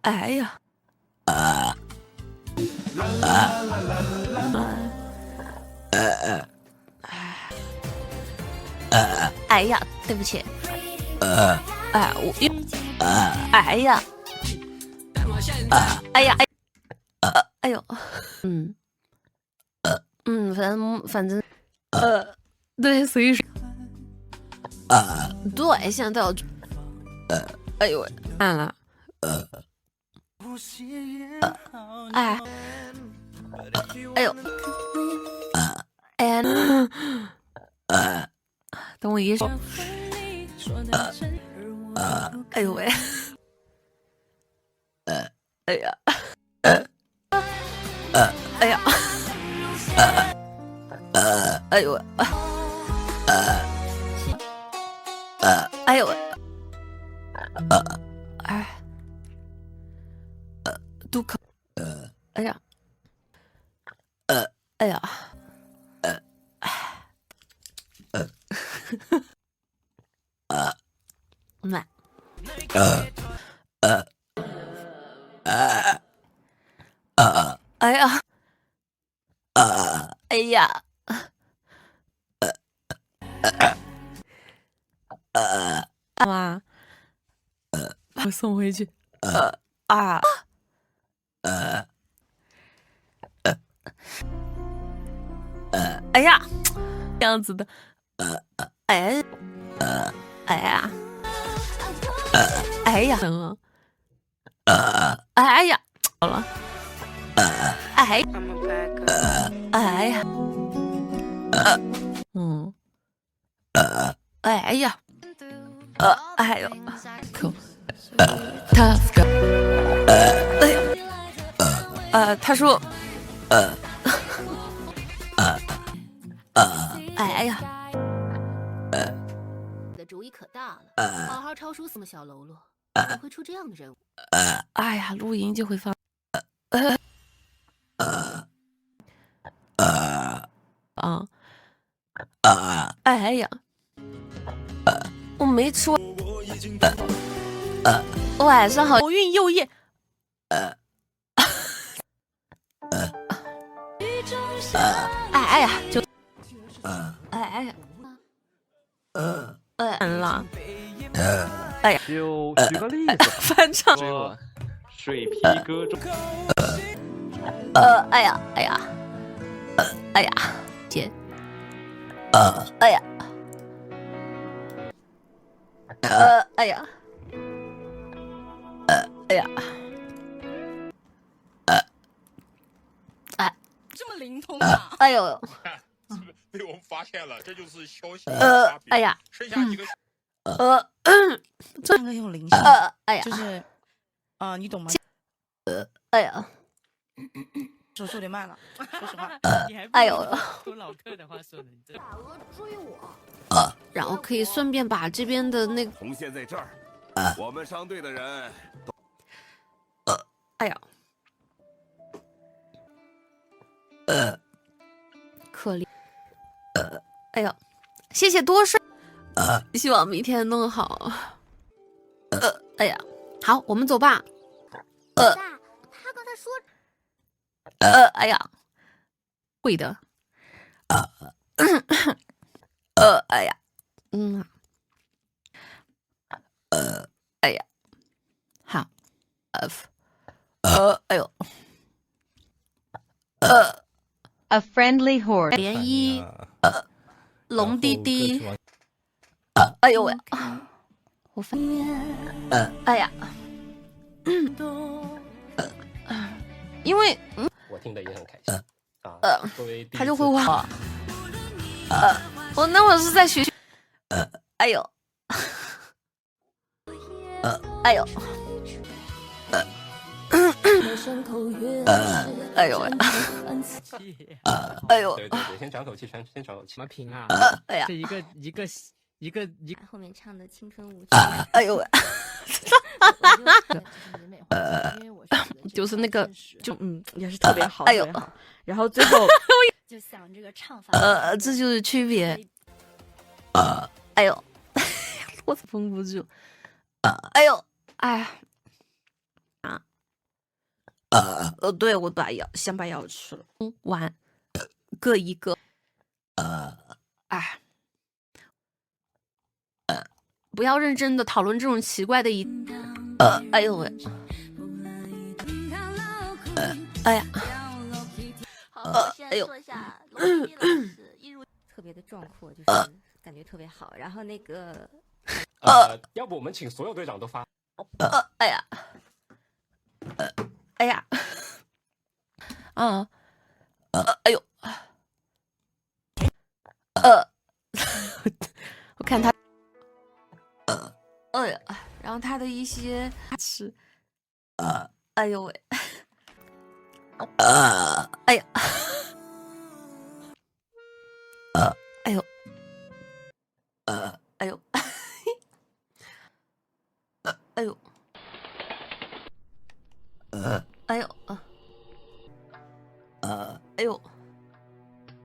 哎呀，哎呀，对不起，哎，我，哎呀，哎呀，哎呦，反正，对，所以说，对，现在都要，哎呦喂，按了，哎，哎呦，哎，等我一说，哎呦喂，哎呀，哎呀，哎呦喂，哎呦喂，哎，都可，哎呀，哎呀，买，哎呀，哎呀，妈，我送回去，啊，哎呀，这样子的，哎，哎呀，哎呀，等了，哎呀，好了，哎，哎呀，哎呀，哎呦，可，tough girl，哎呀，他说，哎呀，的主意可大了，好好抄书这么小喽啰，怎么会出这样的人物？哎呀，录音就会放，哎呀，我没吃完，晚上好运又夜，哎呀，就，哎呀，了，哎呀，就举个例子，翻唱，说水皮歌中，哎呀，哎呀，哎呀，姐，哎呀，哎呀，哎呀，哎，这么灵通啊！哎呦，被我们发现了，这就是消息差评。哎呀，剩下几个这个用灵性，哎呀，就是，你懂吗？哎呀，手速有点慢了，说实话。哎呦，说老客的话说的，这大鹅追我，然后可以顺便把这边的那个，红线在这儿，我们商队的人哎呀，可怜，哎呀，谢谢多睡，希望明天弄好，哎呀，好，我们走吧，大，他刚才说哎呀，会的，哎呀，哎呀，好，哎呦，A friendly horse，涟漪，龙滴滴，哎呦喂，我翻，哎呀，因为我听得也很开心啊。作为第一他就次会问我，我是在学，哎呦，哎呦，哎呦喂，哎呦，对对对，先喘口气，先喘口气。怎么评啊？哎呀这一个，后面唱的青春无趣，哎呦喂，因为我是就是那个，就也是特别好，哎呦特别好。然后最后就想这个唱法，这就是区别，哎呦，我绷不住，哎呦，哎呀，对，我先把药吃了。完，各一个。哎，不要认真的讨论这种奇怪的哎呦喂，哎呀，好，哎呦，说一下龙一老师一如特别的壮阔，就是感觉特别好。然后那个，要不我们请所有队长都发。哎呀，哎呀，哎呦，我看他，哎呀，然后他的一些是，哎呦喂，哎呀，哎呦，哎呦，哎呦，哎呦，哎呦。